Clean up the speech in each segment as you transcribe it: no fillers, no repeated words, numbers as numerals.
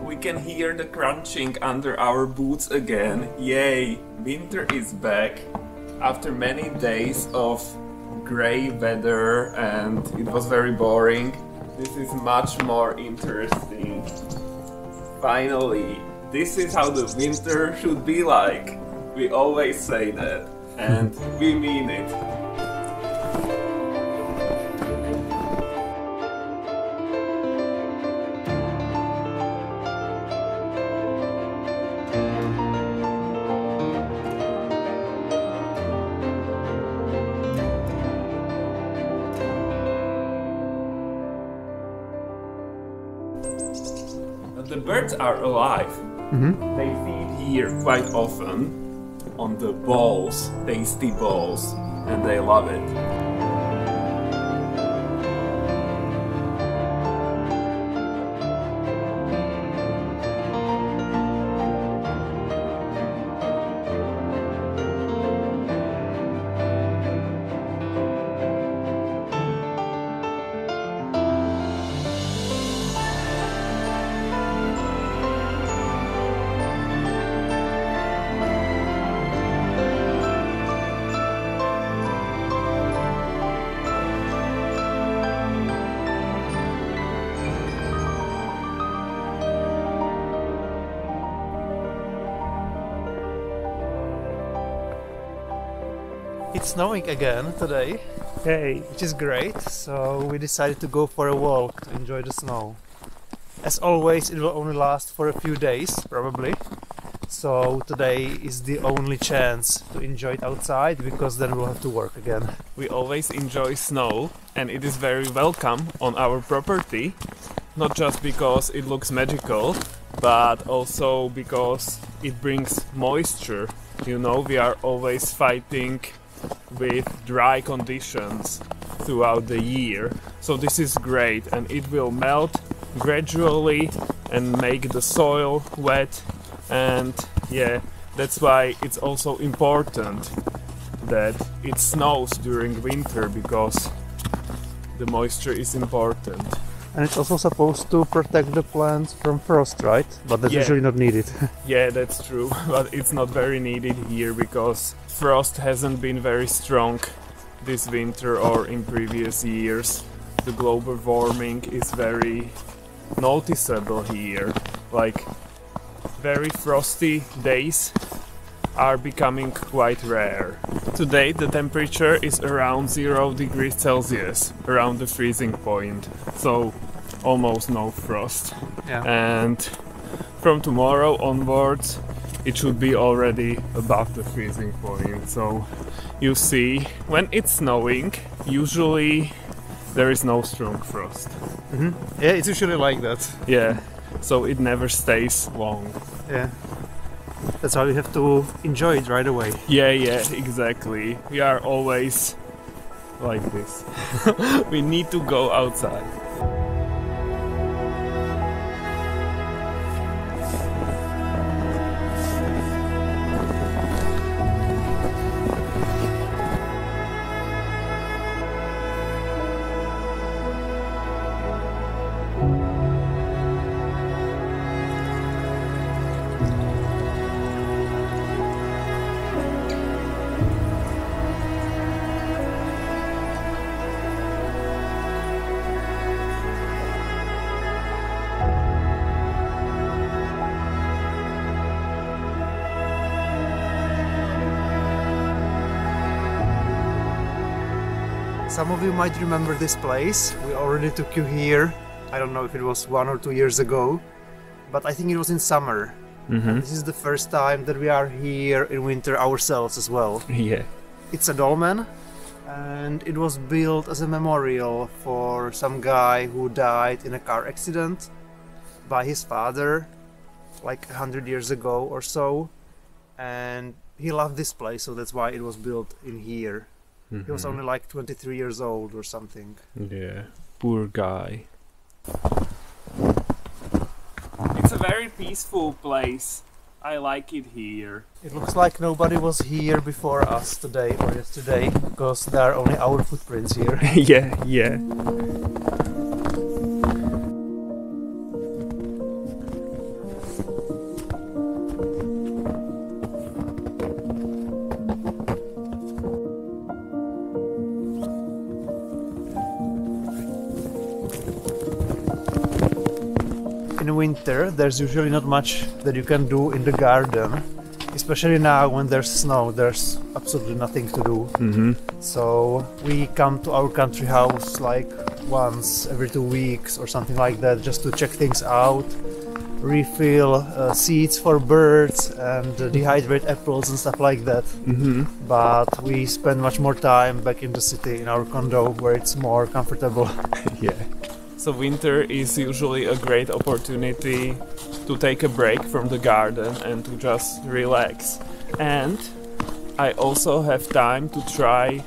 We can hear the crunching under our boots again. Yay! Winter is back after many days of grey weather and it was very boring. This is much more interesting. Finally, this is how the winter should be like. We always say that and we mean it. The birds are alive. They feed here quite often on the balls, tasty balls, and they love it. It's snowing again today, Hey! which is great, so we decided to go for a walk to enjoy the snow. As always, it will only last for a few days, probably. So today is the only chance to enjoy it outside, because then we'll have to work again. We always enjoy snow and it is very welcome on our property. Not just because it looks magical, but also because it brings moisture. You know, we are always fighting with dry conditions throughout the year, so this is great and it will melt gradually and make the soil wet, and yeah, that's why it's also important that it snows during winter, because the moisture is important. And it's also supposed to protect the plants from frost, right? But that's usually not needed. Yeah, that's true, but it's not very needed here because frost hasn't been very strong this winter or in previous years. The global warming is very noticeable here. Like, very frosty days are becoming quite rare. Today the temperature is around 0 degrees Celsius, around the freezing point, so almost no frost. Yeah. And from tomorrow onwards it should be already above the freezing point. So you see, when it's snowing, usually there is no strong frost. Yeah, it's usually like that. Yeah, so it never stays long. Yeah. That's why we have to enjoy it right away. Yeah, exactly. We are always like this. We need to go outside. Some of you might remember this place. We already took you here. I don't know if it was 1 or 2 years ago, but I think it was in summer. And this is the first time that we are here in winter ourselves as well. Yeah. It's a dolmen, and it was built as a memorial for some guy who died in a car accident by his father like 100 years ago or so, and he loved this place, so that's why it was built in here. He was only like 23 years old or something. Yeah, poor guy. It's a very peaceful place. I like it here. It looks like nobody was here before us today or yesterday, because there are only our footprints here. Yeah. winter there's usually not much that you can do in the garden. Especially now when there's snow, there's absolutely nothing to do. So we come to our country house like once every 2 weeks or something like that, just to check things out, refill seeds for birds and dehydrate apples and stuff like that. But we spend much more time back in the city in our condo where it's more comfortable. Yeah. So winter is usually a great opportunity to take a break from the garden and to just relax. And I also have time to try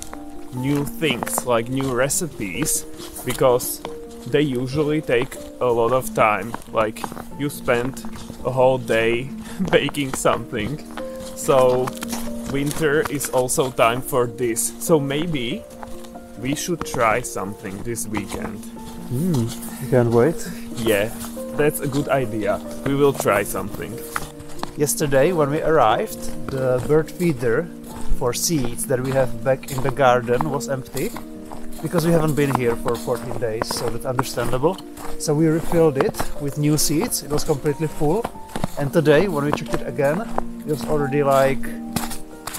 new things, like new recipes, because they usually take a lot of time. Like you spend a whole day baking something. So winter is also time for this. So maybe we should try something this weekend. You can't wait. Yeah, that's a good idea. We will try something. Yesterday when we arrived, the bird feeder for seeds that we have back in the garden was empty because we haven't been here for 14 days, so that's understandable. So we refilled it with new seeds. It was completely full, and today when we checked it again, it was already like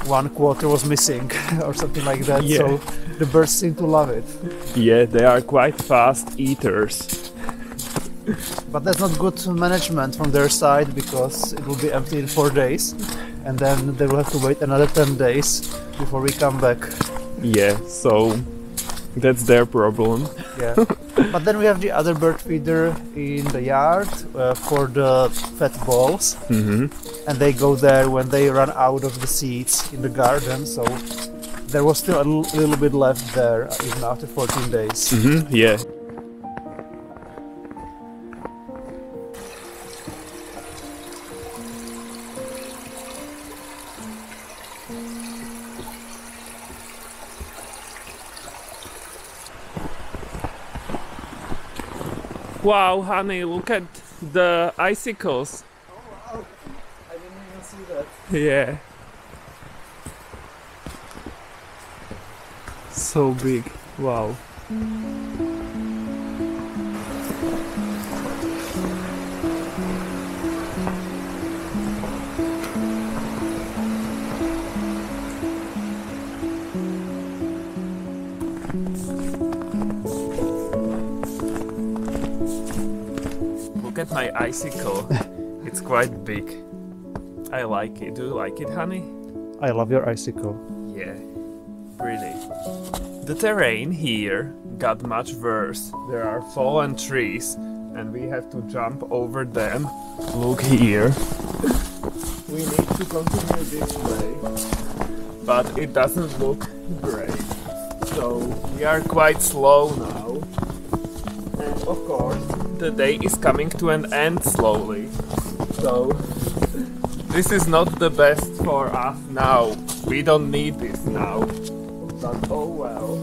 1/4 was missing or something like that. Yeah. So the birds seem to love it. Yeah, they are quite fast eaters. But that's not good management from their side, because it will be empty in 4 days and then they will have to wait another 10 days before we come back. Yeah, so that's their problem. Yeah. But then we have the other bird feeder in the yard for the fat balls. And they go there when they run out of the seeds in the garden, so there was still a little bit left there even after 14 days. Yeah. Wow, honey, look at the icicles. Oh wow, I didn't even see that. Yeah. So big. Wow. Look at my icicle. It's quite big. I like it. Do you like it, honey? I love your icicle. Yeah, really. The terrain here got much worse. There are fallen trees and we have to jump over them. Look here. We need to continue this way, but it doesn't look great. So we are quite slow now. And of course, the day is coming to an end slowly. So this is not the best for us now. We don't need this now. But oh well.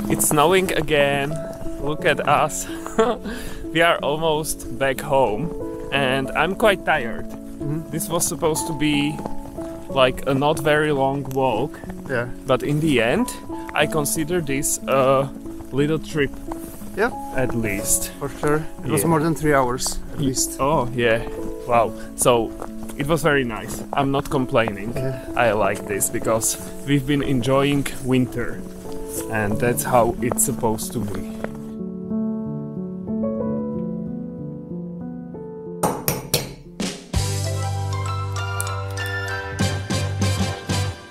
It's snowing again. Look at us. We are almost back home and I'm quite tired. This was supposed to be like a not very long walk. Yeah. But in the end, I consider this a little trip. Yeah. At least. For sure. It was more than 3 hours at least. Oh yeah. Wow. So it was very nice. I'm not complaining. Yeah. I like this because we've been enjoying winter. And that's how it's supposed to be.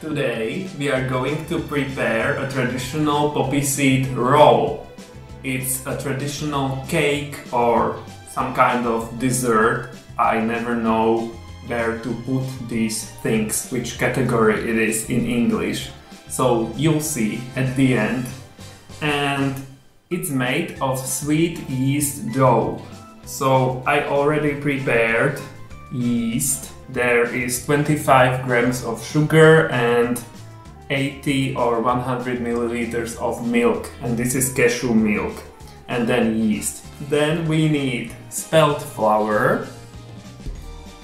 Today we are going to prepare a traditional poppy seed roll. It's a traditional cake or some kind of dessert. I never know where to put these things, which category it is in English. So you'll see at the end. And it's made of sweet yeast dough. So I already prepared yeast. There is 25 grams of sugar and 80 or 100 milliliters of milk. And this is cashew milk. And then yeast. Then we need spelt flour,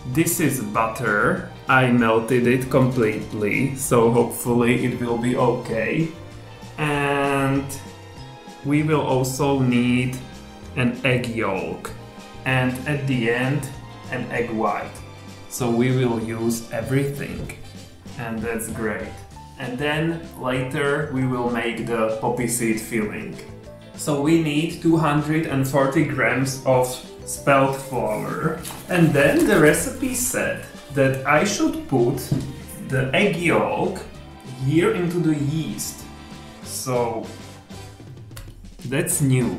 This is butter. I melted it completely, so hopefully it will be okay. And we will also need an egg yolk. And at the end, an egg white. So we will use everything. And that's great. And then later we will make the poppy seed filling. So we need 240 grams of spelt flour. And then the recipe said that I should put the egg yolk here into the yeast. So that's new.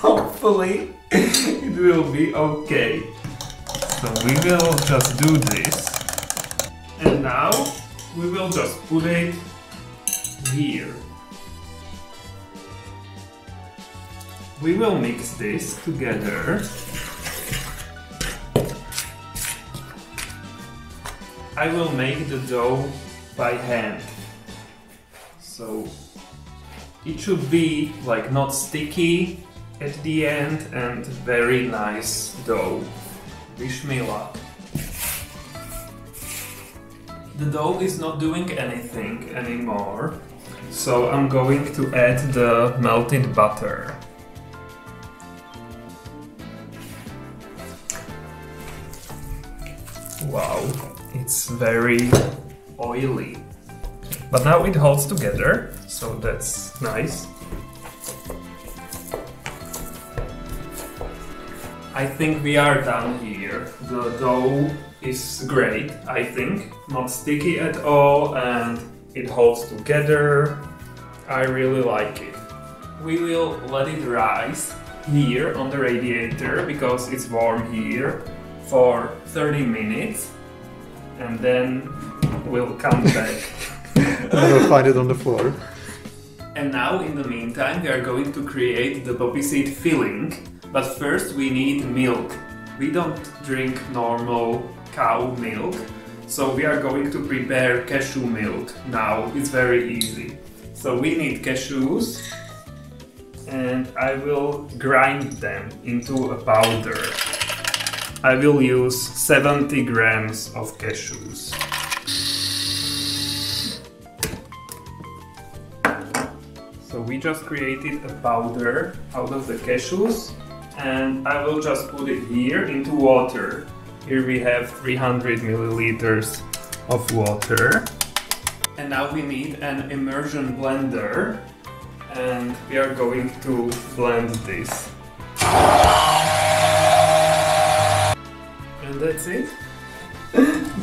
Hopefully it will be okay. So we will just do this. And now we will just put it here. We will mix this together. I will make the dough by hand. So it should be like not sticky at the end and very nice dough. Wish me luck. The dough is not doing anything anymore, so I'm going to add the melted butter. Wow, it's very oily. But now it holds together, so that's nice. I think we are done here. The dough is great, I think. Not sticky at all and it holds together. I really like it. We will let it rise here on the radiator because it's warm here for 30 minutes and then we'll come back. I will find it on the floor. And now in the meantime we are going to create the poppy seed filling. But first we need milk. We don't drink normal cow milk, so we are going to prepare cashew milk now. It's very easy. So we need cashews and I will grind them into a powder. I will use 70 grams of cashews. So we just created a powder out of the cashews. And I will just put it here into water. Here we have 300 milliliters of water. And now we need an immersion blender. And we are going to blend this. And that's it.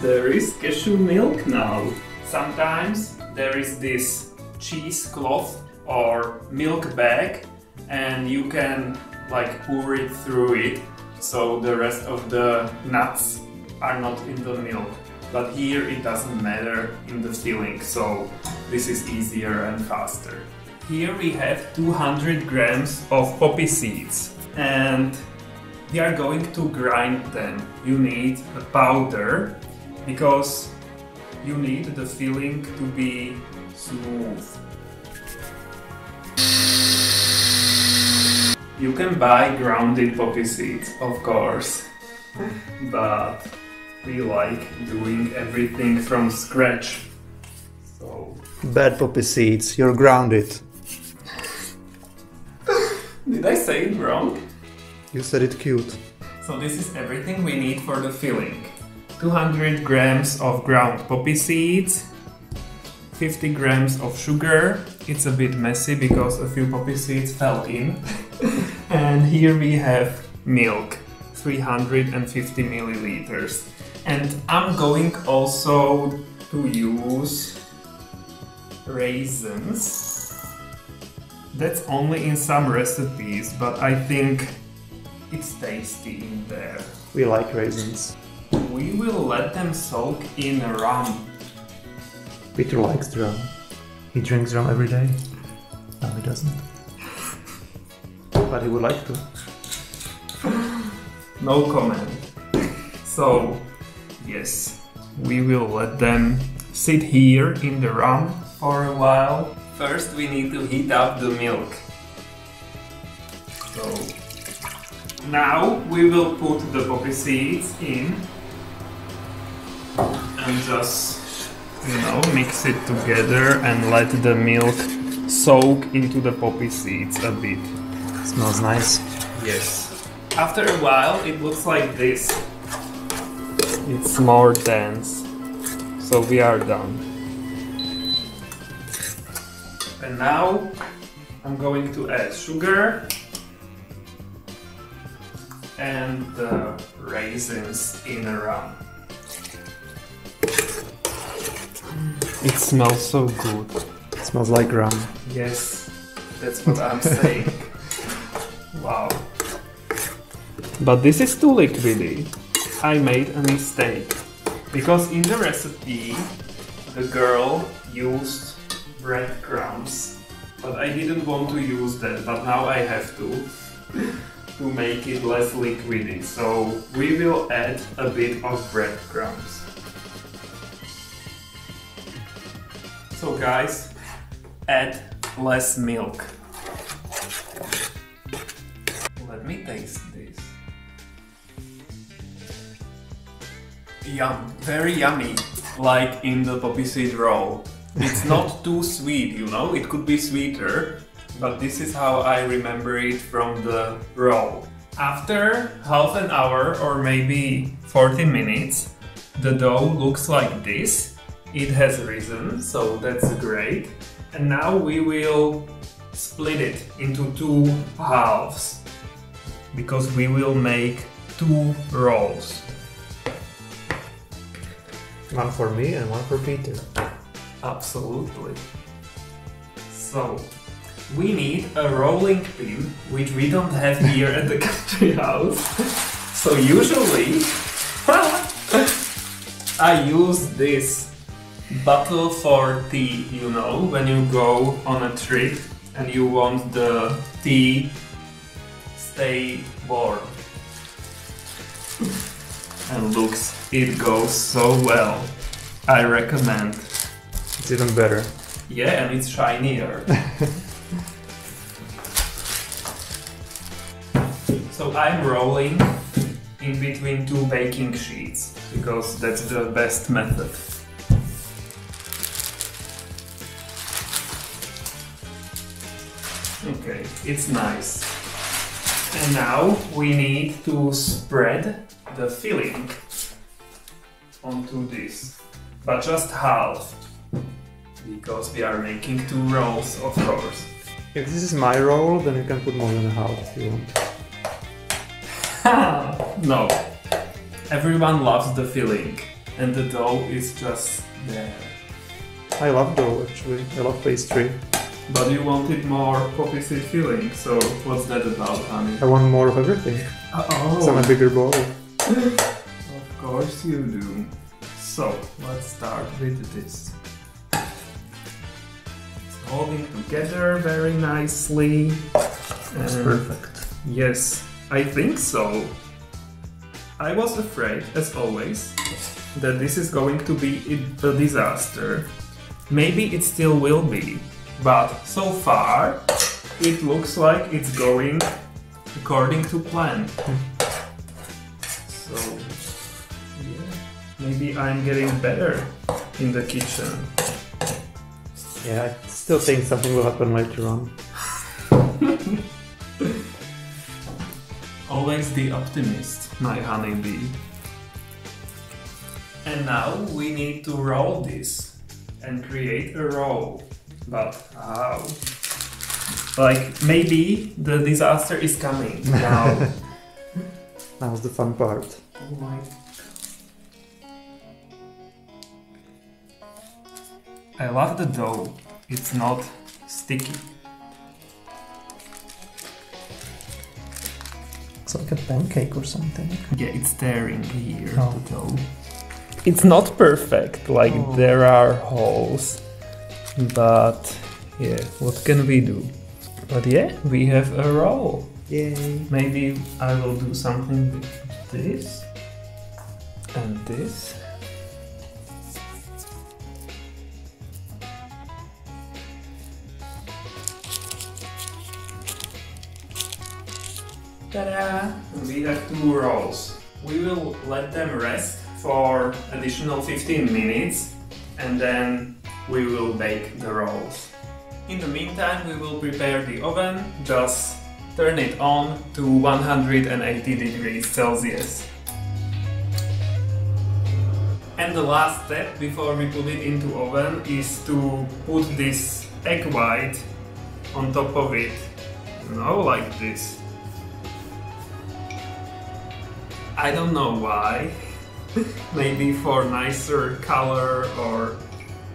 There is cashew milk now. Sometimes there is this cheesecloth or milk bag and you can like pour it through it so the rest of the nuts are not in the milk. But here it doesn't matter in the filling, so this is easier and faster. Here we have 200 grams of poppy seeds and we are going to grind them. You need a powder because you need the filling to be smooth. You can buy grounded poppy seeds, of course, but we like doing everything from scratch. So Bad poppy seeds, you're grounded. did I say it wrong? You said it cute. So this is everything we need for the filling. 200 grams of ground poppy seeds, 50 grams of sugar. It's a bit messy because a few poppy seeds fell in. And here we have milk, 350 milliliters. And I'm going also to use raisins. That's only in some recipes, but I think it's tasty in there. We like raisins. We will let them soak in rum. Peter likes rum. He drinks rum every day. No, he doesn't. But he would like to. No comment. So, yes, we will let them sit here in the rum for a while. First we need to heat up the milk. So, now we will put the poppy seeds in and just, you know, mix it together and let the milk soak into the poppy seeds a bit. Smells nice. Yes. After a while it looks like this. It's more dense. So we are done. And now I'm going to add sugar and the raisins in a rum. It smells so good. It smells like rum. Yes, that's what I'm saying. Wow. But this is too liquidy. I made a mistake. Because in the recipe, the girl used breadcrumbs. But I didn't want to use that, but now I have to make it less liquidy. So we will add a bit of breadcrumbs. So guys, add less milk. Let me taste this. Yum, very yummy, like in the poppy seed roll. It's not too sweet, you know, it could be sweeter, but this is how I remember it from the roll. After half an hour or maybe 40 minutes, the dough looks like this. It has risen, so that's great. And now we will split it into two halves, because we will make two rolls. One for me and one for Peter. Absolutely. So, we need a rolling pin, which we don't have here at the country house. So usually, I use this bottle for tea, you know, when you go on a trip and you want the tea stay warm. And looks, it goes so well. I recommend. It's even better. Yeah, and it's shinier. So I'm rolling in between two baking sheets, because that's the best method. Okay, it's nice. And now we need to spread the filling onto this, but just half, because we are making two rolls, of course. If this is my roll, then you can put more than a half if you want. No, everyone loves the filling, and the dough is just there. I love dough actually, I love pastry. But you wanted more poppy seed filling, so what's that about, honey? I want more of everything. Oh. So I'm a bigger bowl. Of course you do. So, let's start with this. It's holding together very nicely. That's perfect. Yes, I think so. I was afraid, as always, that this is going to be a disaster. Maybe it still will be, but so far it looks like it's going according to plan. So, yeah, maybe I'm getting better in the kitchen. Yeah, I still think something will happen later on. Always the optimist, my honeybee. And now we need to roll this and create a roll. But how? Like, maybe the disaster is coming now. Now's the fun part. Oh my. I love the dough. It's not sticky. It's like a pancake or something. Yeah, it's tearing here, Oh. the dough. It's not perfect, like there are holes. But yeah, what can we do? But yeah, we have a roll. Yay! Maybe I will do something with this and this. Ta-da! We have two rolls. We will let them rest for additional 15 minutes and then we will bake the rolls. In the meantime, we will prepare the oven. Just turn it on to 180 degrees Celsius. And the last step before we put it into oven is to put this egg white on top of it, like this. I don't know why, maybe for nicer color or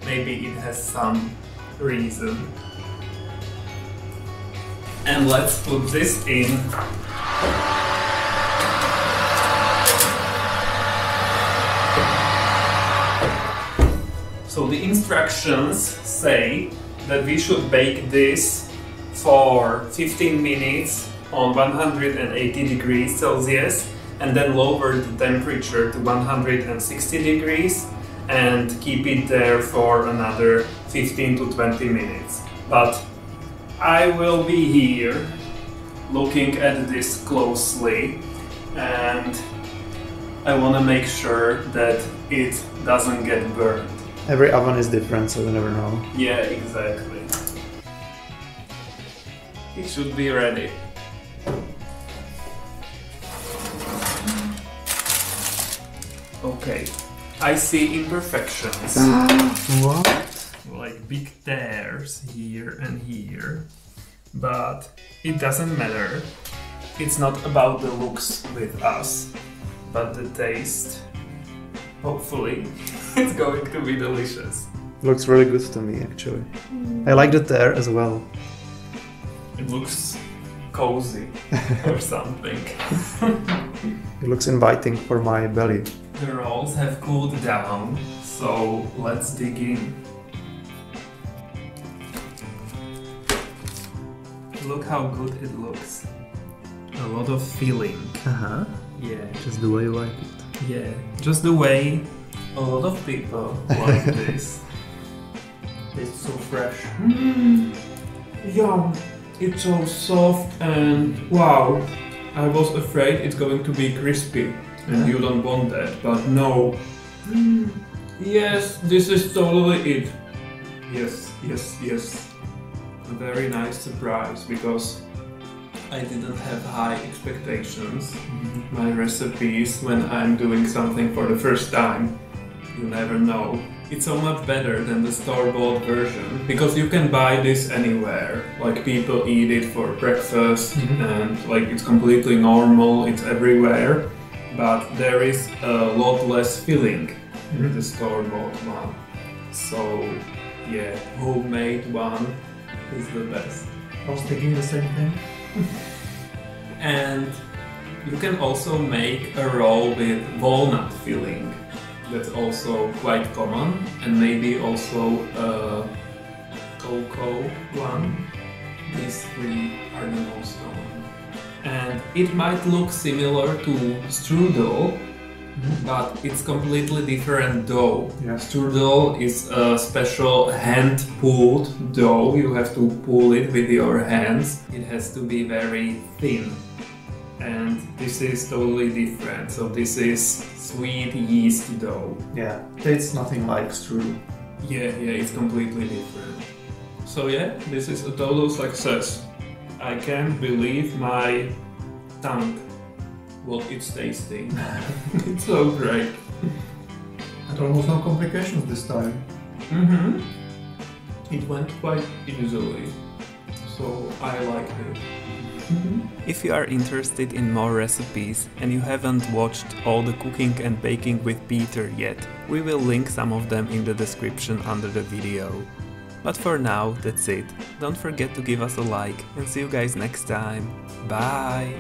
maybe it has some reason. And let's put this in. So the instructions say that we should bake this for 15 minutes on 180 degrees Celsius and then lower the temperature to 160 degrees and keep it there for another 15 to 20 minutes. But I will be here looking at this closely and I want to make sure that it doesn't get burned. Every oven is different, so you never know. Yeah, exactly. It should be ready. Okay, I see imperfections. What? Like big tears here and here. But it doesn't matter. It's not about the looks with us, but the taste. Hopefully, it's going to be delicious. Looks really good to me, actually. I like the tear as well. It looks cozy or something. It looks inviting for my belly. The rolls have cooled down, so let's dig in. Look how good it looks. A lot of filling. Uh-huh. Yeah. Just the way you like it. Yeah, just the way a lot of people like this. It's so fresh. Yum! It's so soft and wow! I was afraid it's going to be crispy and you don't want that, but no. Yes, this is totally it. Yes, yes, yes. A very nice surprise because I didn't have high expectations. My recipes, when I'm doing something for the first time, you never know. It's so much better than the store-bought version because you can buy this anywhere. Like people eat it for breakfast and like it's completely normal, it's everywhere. But there is a lot less filling in the store-bought one. So yeah, homemade one is the best. I was thinking the same thing. And you can also make a roll with walnut filling. That's also quite common, and maybe also a cocoa one. These three are the most common. And it might look similar to strudel, but it's completely different dough. Yeah. Strudel is a special hand-pulled dough. You have to pull it with your hands. It has to be very thin. And this is totally different. So this is sweet yeast dough. Yeah, tastes nothing like strudel. Yeah, it's completely different. So yeah, this is a total success. I can't believe my tongue. What it's tasting. It's so great. And almost no complications this time. It went quite easily, so I liked it. If you are interested in more recipes and you haven't watched all the cooking and baking with Peter yet, we will link some of them in the description under the video. But for now, that's it. Don't forget to give us a like and see you guys next time. Bye!